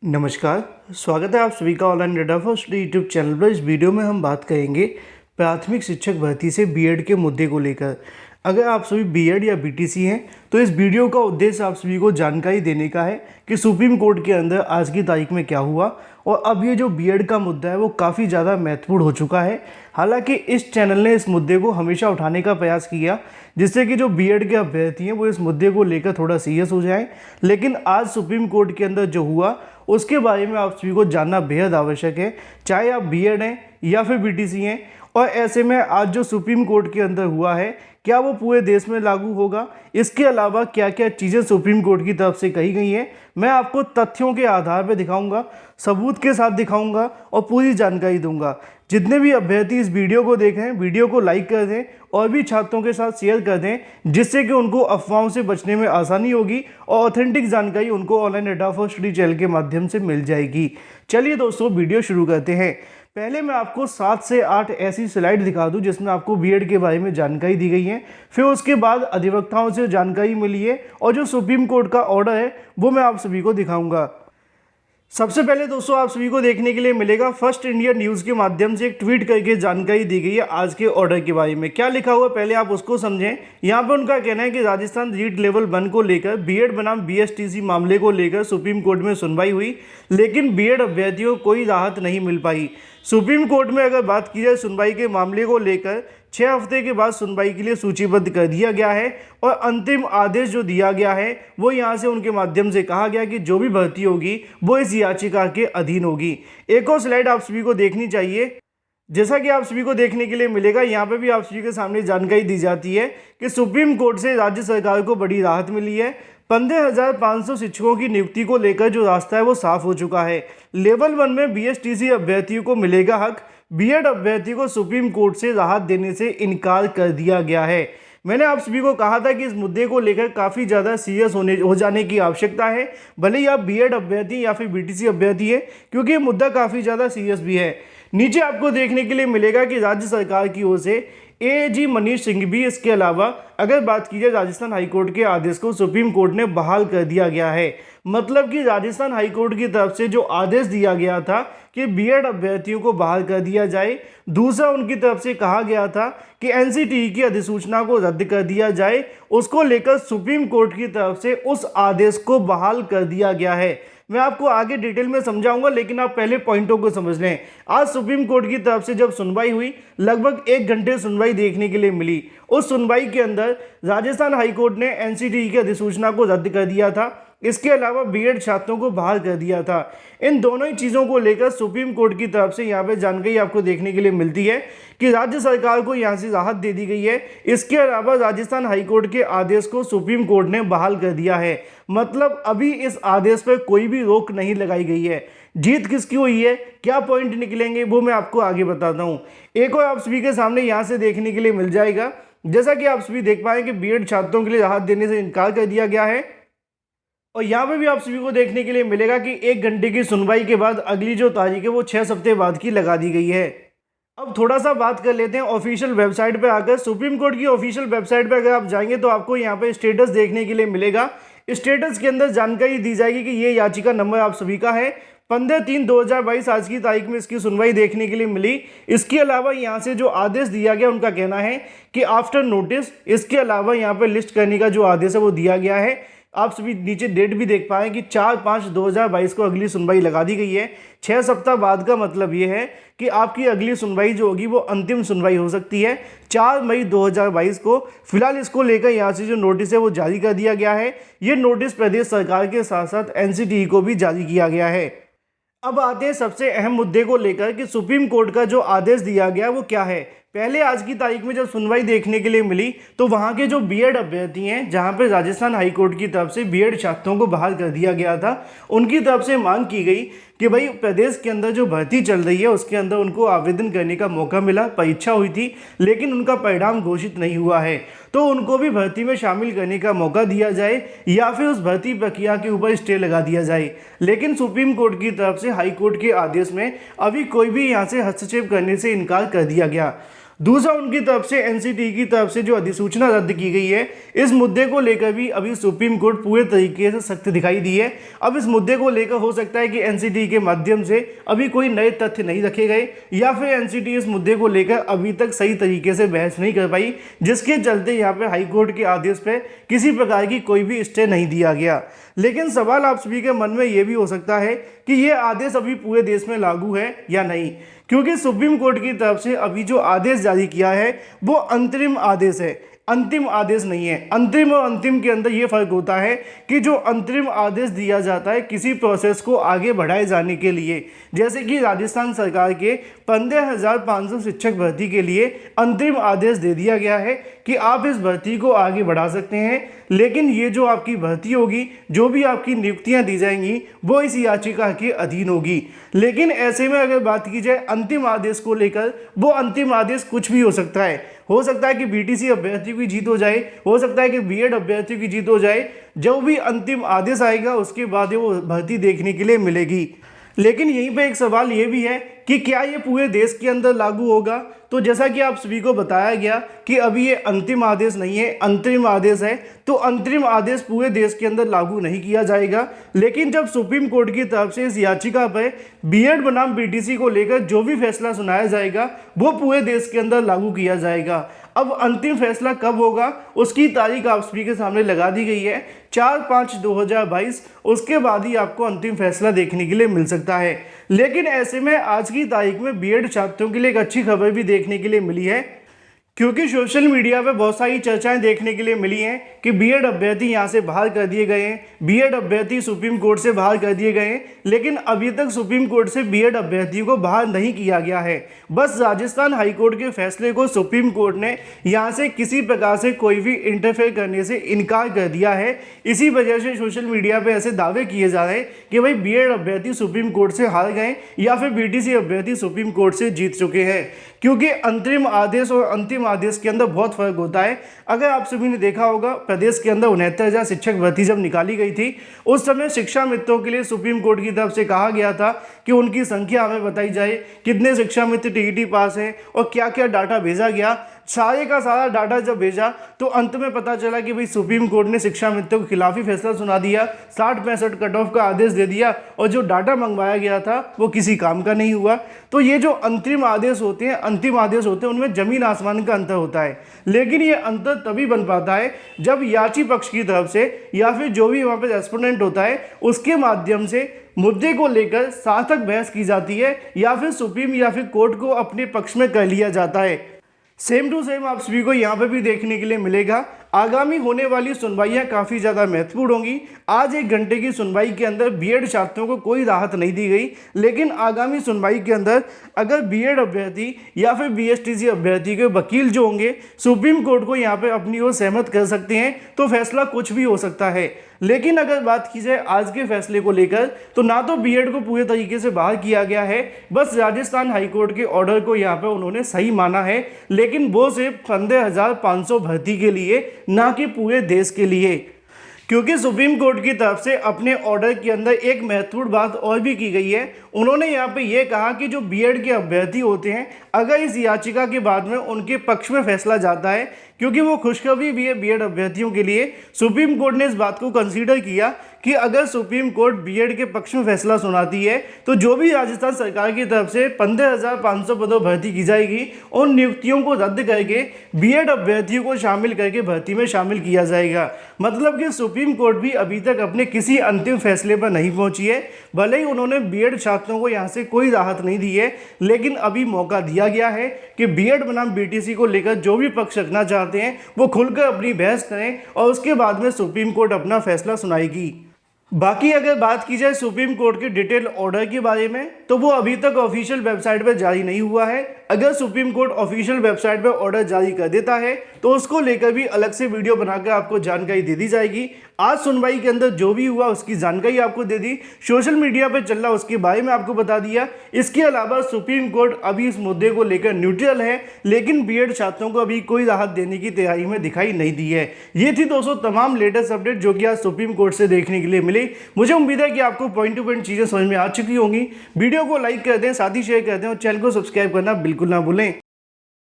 नमस्कार, स्वागत है आप सभी का online data first YouTube channel पर। इस वीडियो में हम बात करेंगे प्राथमिक शिक्षक भर्ती से बीएड के मुद्दे को लेकर। अगर आप सभी बीएड या बीटीसी हैं तो इस वीडियो का उद्देश्य आप सभी को जानकारी देने का है कि सुप्रीम कोर्ट के अंदर आज की तारीख में क्या हुआ और अब ये जो बीएड का मुद्दा है वो काफ़ी ज़्यादा महत्वपूर्ण हो चुका है। हालांकि इस चैनल ने इस मुद्दे को हमेशा उठाने का प्रयास किया जिससे कि जो बीएड के अभ्यर्थी हैं वो इस मुद्दे को लेकर थोड़ा सीरियस हो जाएं, लेकिन आज सुप्रीम कोर्ट के अंदर जो हुआ उसके बारे में आप सभी को जानना बेहद आवश्यक है, चाहे आप बीएड हैं या फिर बीटीसी हैं। और ऐसे में आज जो सुप्रीम कोर्ट के अंदर हुआ है क्या वो पूरे देश में लागू होगा, इसके अलावा क्या क्या चीज़ें सुप्रीम कोर्ट की तरफ से कही गई हैं, मैं आपको तथ्यों के आधार पर दिखाऊंगा, सबूत के साथ दिखाऊंगा और पूरी जानकारी दूंगा। जितने भी अभ्यर्थी इस वीडियो को देख रहे हैं वीडियो को लाइक कर दें और भी छात्रों के साथ शेयर कर दें जिससे कि उनको अफवाहों से बचने में आसानी होगी और ऑथेंटिक जानकारी उनको online data for study channel के माध्यम से मिल जाएगी। चलिए दोस्तों वीडियो शुरू करते हैं। पहले मैं आपको 7 से 8 ऐसी स्लाइड दिखा दूं जिसमें आपको बीएड के बारे में जानकारी दी गई है, फिर उसके बाद अधिवक्ताओं से जानकारी मिली है और जो सुप्रीम कोर्ट का ऑर्डर है वो मैं आप सभी को दिखाऊंगा। सबसे पहले दोस्तों आप सभी को देखने के लिए मिलेगा फर्स्ट इंडिया न्यूज़ के माध्यम से एक ट्वीट करके जानकारी दी गई है आज के ऑर्डर के बारे में। क्या लिखा हुआ पहले आप उसको समझें। यहाँ पर उनका कहना है कि राजस्थान रीट लेवल 1 को लेकर बीएड बनाम बीएसटीसी मामले को लेकर सुप्रीम कोर्ट में सुनवाई हुई, लेकिन बीएड अभ्यर्थियों को कोई राहत नहीं मिल पाई। सुप्रीम कोर्ट में अगर बात की जाए सुनवाई के मामले को लेकर 6 हफ्ते के बाद सुनवाई के लिए सूचीबद्ध कर दिया गया है और अंतिम आदेश जो दिया गया है वो यहाँ से उनके माध्यम से कहा गया कि जो भी भर्ती होगी वो इस याचिका के अधीन होगी। एक और स्लाइड आप सभी को देखनी चाहिए। जैसा कि आप सभी को देखने के लिए मिलेगा यहाँ पे भी आप सभी के सामने जानकारी दी जाती है कि सुप्रीम कोर्ट से राज्य सरकार को बड़ी राहत मिली है। 15,500 शिक्षकों की नियुक्ति को लेकर जो रास्ता है वो साफ हो चुका है। लेवल 1 में बीएसटीसी अभ्यर्थियों को मिलेगा हक, बीएड अभ्यर्थी को सुप्रीम कोर्ट से राहत देने से इनकार कर दिया गया है। मैंने आप सभी को कहा था कि इस मुद्दे को लेकर काफ़ी ज़्यादा सीरियस हो जाने की आवश्यकता है, भले ही आप बीएड अभ्यर्थी या फिर बीटीसी अभ्यर्थी है, क्योंकि ये मुद्दा काफ़ी ज़्यादा सीरियस भी है। नीचे आपको देखने के लिए मिलेगा कि राज्य सरकार की ओर से एजी मनीष सिंघवी, इसके अलावा अगर बात की जाए राजस्थान हाईकोर्ट के आदेश को सुप्रीम कोर्ट ने बहाल कर दिया गया है। मतलब कि राजस्थान हाईकोर्ट की तरफ से जो आदेश दिया गया था कि बीएड अभ्यर्थियों को बहाल कर दिया जाए, दूसरा उनकी तरफ से कहा गया था कि एनसीटीई की अधिसूचना को रद्द कर दिया जाए, उसको लेकर सुप्रीम कोर्ट की तरफ से उस आदेश को बहाल कर दिया गया है। मैं आपको आगे डिटेल में समझाऊंगा, लेकिन आप पहले पॉइंटों को समझ लें। आज सुप्रीम कोर्ट की तरफ से जब सुनवाई हुई, लगभग 1 घंटे सुनवाई देखने के लिए मिली। उस सुनवाई के अंदर राजस्थान हाईकोर्ट ने एनसीटीई की अधिसूचना को रद्द कर दिया था, इसके अलावा बीएड छात्रों को बहाल कर दिया था। इन दोनों ही चीज़ों को लेकर सुप्रीम कोर्ट की तरफ से यहाँ पे जानकारी आपको देखने के लिए मिलती है कि राज्य सरकार को यहाँ से राहत दे दी गई है। इसके अलावा राजस्थान हाईकोर्ट के आदेश को सुप्रीम कोर्ट ने बहाल कर दिया है। मतलब अभी इस आदेश पर कोई भी रोक नहीं लगाई गई है। जीत किसकी हुई है, क्या पॉइंट निकलेंगे वो मैं आपको आगे बताता हूँ। एक और आप सभी के सामने यहाँ से देखने के लिए मिल जाएगा, जैसा कि आप सभी देख पाए कि बीएड छात्रों के लिए राहत देने से इनकार कर दिया गया है। और यहाँ पे भी आप सभी को देखने के लिए मिलेगा कि 1 घंटे की सुनवाई के बाद अगली जो तारीख है वो 6 हफ्ते बाद की लगा दी गई है। अब थोड़ा सा बात कर लेते हैं ऑफिशियल वेबसाइट पे आकर। सुप्रीम कोर्ट की ऑफिशियल वेबसाइट पे अगर आप जाएंगे तो आपको यहाँ पे स्टेटस देखने के लिए मिलेगा। स्टेटस के अंदर जानकारी दी जाएगी कि ये याचिका नंबर आप सभी का है 15/3/2022 आज की तारीख में इसकी सुनवाई देखने के लिए मिली। इसके अलावा यहाँ से जो आदेश दिया गया उनका कहना है कि आफ्टर नोटिस, इसके अलावा यहाँ पे लिस्ट करने का जो आदेश है वो दिया गया है। आप सभी नीचे डेट भी देख पाए कि 4/5/2022 को अगली सुनवाई लगा दी गई है। 6 सप्ताह बाद का मतलब ये है कि आपकी अगली सुनवाई जो होगी वो अंतिम सुनवाई हो सकती है 4 मई 2022 को। फिलहाल इसको लेकर यहाँ से जो नोटिस है वो जारी कर दिया गया है। ये नोटिस प्रदेश सरकार के साथ साथ एनसीटीई को भी जारी किया गया है। अब आते हैं सबसे अहम मुद्दे को लेकर कि सुप्रीम कोर्ट का जो आदेश दिया गया वो क्या है। पहले आज की तारीख में जब सुनवाई देखने के लिए मिली तो वहाँ के जो बीएड अभ्यर्थी हैं, जहाँ पे राजस्थान हाईकोर्ट की तरफ से बीएड छात्रों को बहाल कर दिया गया था, उनकी तरफ से मांग की गई कि भाई प्रदेश के अंदर जो भर्ती चल रही है उसके अंदर उनको आवेदन करने का मौका मिला, परीक्षा हुई थी, लेकिन उनका परिणाम घोषित नहीं हुआ है, तो उनको भी भर्ती में शामिल करने का मौका दिया जाए या फिर उस भर्ती प्रक्रिया के ऊपर स्टे लगा दिया जाए। लेकिन सुप्रीम कोर्ट की तरफ से हाई कोर्ट के आदेश में अभी कोई भी यहाँ से हस्तक्षेप करने से इनकार कर दिया गया। दूसरा, उनकी तरफ से एनसीटी की तरफ से जो अधिसूचना रद्द की गई है, इस मुद्दे को लेकर भी अभी सुप्रीम कोर्ट पूरे तरीके से सख्त दिखाई दी है। अब इस मुद्दे को लेकर हो सकता है कि एनसीटी के माध्यम से अभी कोई नए तथ्य नहीं रखे गए, या फिर एनसीटी इस मुद्दे को लेकर अभी तक सही तरीके से बहस नहीं कर पाई, जिसके चलते यहाँ पे हाईकोर्ट के आदेश पे किसी प्रकार की कोई भी स्टे नहीं दिया गया। लेकिन सवाल आप सभी के मन में ये भी हो सकता है कि ये आदेश अभी पूरे देश में लागू है या नहीं, क्योंकि सुप्रीम कोर्ट की तरफ से अभी जो आदेश जारी किया है वो अंतरिम आदेश है, अंतिम आदेश नहीं है। अंतरिम और अंतिम के अंदर ये फर्क होता है कि जो अंतरिम आदेश दिया जाता है किसी प्रोसेस को आगे बढ़ाए जाने के लिए, जैसे कि राजस्थान सरकार के 15,500 शिक्षक भर्ती के लिए अंतरिम आदेश दे दिया गया है कि आप इस भर्ती को आगे बढ़ा सकते हैं, लेकिन ये जो आपकी भर्ती होगी, जो भी आपकी नियुक्तियां दी जाएंगी, वो इस याचिका के अधीन होगी। लेकिन ऐसे में अगर बात की जाए अंतिम आदेश को लेकर, वो अंतिम आदेश कुछ भी हो सकता है। हो सकता है कि बीटीसी अभ्यर्थियों की जीत हो जाए, हो सकता है कि बीएड अभ्यर्थियों की जीत हो जाए। जो भी अंतिम आदेश आएगा उसके बाद वो भर्ती देखने के लिए मिलेगी। लेकिन यहीं पे एक सवाल ये भी है कि क्या ये पूरे देश के अंदर लागू होगा। तो जैसा कि आप सभी को बताया गया कि अभी ये अंतिम आदेश नहीं है, अंतरिम आदेश है, तो अंतरिम आदेश पूरे देश के अंदर लागू नहीं किया जाएगा। लेकिन जब सुप्रीम कोर्ट की तरफ से इस याचिका पर बीएड बनाम बीटीसी को लेकर जो भी फैसला सुनाया जाएगा वो पूरे देश के अंदर लागू किया जाएगा। अब अंतिम फैसला कब होगा उसकी तारीख आप सभी के सामने लगा दी गई है, 4/5/2022। उसके बाद ही आपको अंतिम फैसला देखने के लिए मिल सकता है। लेकिन ऐसे में आज की तारीख में बीएड छात्रों के लिए एक अच्छी खबर भी देखने के लिए मिली है, क्योंकि सोशल मीडिया पे बहुत सारी चर्चाएं देखने के लिए मिली हैं कि बीएड अभ्यर्थी यहाँ से बाहर कर दिए गए हैं, बीएड अभ्यर्थी सुप्रीम कोर्ट से बाहर कर दिए गए हैं। लेकिन अभी तक सुप्रीम कोर्ट से बीएड अभ्यर्थियों को बाहर नहीं किया गया है। बस राजस्थान हाईकोर्ट के फैसले को सुप्रीम कोर्ट ने यहाँ से किसी प्रकार से कोई भी इंटरफेयर करने से इनकार कर दिया है। इसी वजह से सोशल मीडिया पर ऐसे दावे किए जा रहे हैं कि भाई बीएड अभ्यर्थी सुप्रीम कोर्ट से हार गए या फिर बीटीसी अभ्यर्थी सुप्रीम कोर्ट से जीत चुके हैं, क्योंकि अंतरिम आदेश और अंतिम आदेश के अंदर बहुत फर्क होता है। अगर आप सभी ने देखा होगा, प्रदेश के अंदर 69,000 शिक्षक भर्ती जब निकाली गई थी, उस समय शिक्षा मित्रों के लिए सुप्रीम कोर्ट की तरफ से कहा गया था कि उनकी संख्या हमें बताई जाए, कितने शिक्षा मित्र टीईटी पास हैं और क्या क्या डाटा भेजा गया। सारे का सारा डाटा जब भेजा तो अंत में पता चला कि भाई सुप्रीम कोर्ट ने शिक्षा मित्रों के खिलाफ ही फैसला सुना दिया, 60-65 कट ऑफ का आदेश दे दिया, और जो डाटा मंगवाया गया था वो किसी काम का नहीं हुआ। तो ये जो अंतरिम आदेश होते हैं, अंतिम आदेश होते हैं, उनमें जमीन आसमान का अंतर होता है। लेकिन ये अंतर तभी बन पाता है जब याची पक्ष की तरफ से या फिर जो भी वहाँ पे रेस्पोंडेंट होता है उसके माध्यम से मुद्दे को लेकर सार्थक बहस की जाती है, या फिर सुप्रीम या फिर कोर्ट को अपने पक्ष में कर लिया जाता है। सेम टू सेम आप सभी को यहाँ पे भी देखने के लिए मिलेगा। आगामी होने वाली सुनवाइयाँ काफ़ी ज़्यादा महत्वपूर्ण होंगी। आज 1 घंटे की सुनवाई के अंदर बीएड छात्रों को कोई राहत नहीं दी गई, लेकिन आगामी सुनवाई के अंदर अगर बीएड अभ्यर्थी या फिर बीएसटीसी अभ्यर्थी के वकील जो होंगे सुप्रीम कोर्ट को यहाँ पे अपनी ओर सहमत कर सकते हैं, तो फैसला कुछ भी हो सकता है। लेकिन अगर बात की जाए आज के फैसले को लेकर, तो ना तो बीएड को पूरे तरीके से बाहर किया गया है, बस राजस्थान हाईकोर्ट के ऑर्डर को यहाँ पे उन्होंने सही माना है, लेकिन वो सिर्फ 15,500 भर्ती के लिए, ना कि पूरे देश के लिए। क्योंकि सुप्रीम कोर्ट की तरफ से अपने ऑर्डर के अंदर एक महत्वपूर्ण बात और भी की गई है। उन्होंने यहाँ पे ये कहा कि जो बीएड के अभ्यर्थी होते हैं, अगर इस याचिका के बाद में उनके पक्ष में फैसला जाता है, क्योंकि वो खुशखबरी भी है बीएड अभ्यर्थियों के लिए, सुप्रीम कोर्ट ने इस बात को कंसीडर किया कि अगर सुप्रीम कोर्ट बीएड के पक्ष में फैसला सुनाती है तो जो भी राजस्थान सरकार की तरफ से 15,500 पदों भर्ती की जाएगी, उन नियुक्तियों को रद्द करके बीएड अभ्यर्थियों को शामिल करके भर्ती में शामिल किया जाएगा। मतलब कि सुप्रीम कोर्ट भी अभी तक अपने किसी अंतिम फैसले पर नहीं पहुंची है। भले ही उन्होंने बीएड छात्रों को यहाँ से कोई राहत नहीं दी है, लेकिन अभी मौका दिया गया है कि बीएड बनाम बीटीसी को लेकर जो भी पक्ष रखना चाहते हैं वो खुलकर अपनी बहस करें, और उसके बाद में सुप्रीम कोर्ट अपना फैसला सुनाएगी। बाकी अगर बात की जाए सुप्रीम कोर्ट के डिटेल ऑर्डर के बारे में, तो वो अभी तक ऑफिशियल वेबसाइट पर जारी नहीं हुआ है। अगर सुप्रीम कोर्ट ऑफिशियल वेबसाइट पर ऑर्डर जारी कर देता है तो उसको लेकर भी अलग से वीडियो बनाकर आपको जानकारी दे दी जाएगी। आज सुनवाई के अंदर जो भी हुआ उसकी जानकारी आपको दे दी, सोशल मीडिया पर चल रहा उसके बारे में आपको बता दिया। इसके अलावा सुप्रीम कोर्ट अभी इस मुद्दे को लेकर न्यूट्रल है, लेकिन बीएड छात्रों को अभी कोई राहत देने की तैयारी में दिखाई नहीं दी है। ये थी दोस्तों तमाम लेटेस्ट अपडेट जो कि आज सुप्रीम कोर्ट से देखने के लिए मिली। मुझे उम्मीद है कि आपको पॉइंट टू पॉइंट चीज़ें समझ में आ चुकी होंगी। वीडियो को लाइक कर दें, साथ ही शेयर कर दें, और चैनल को सब्सक्राइब करना बिल्कुल ना भूलें।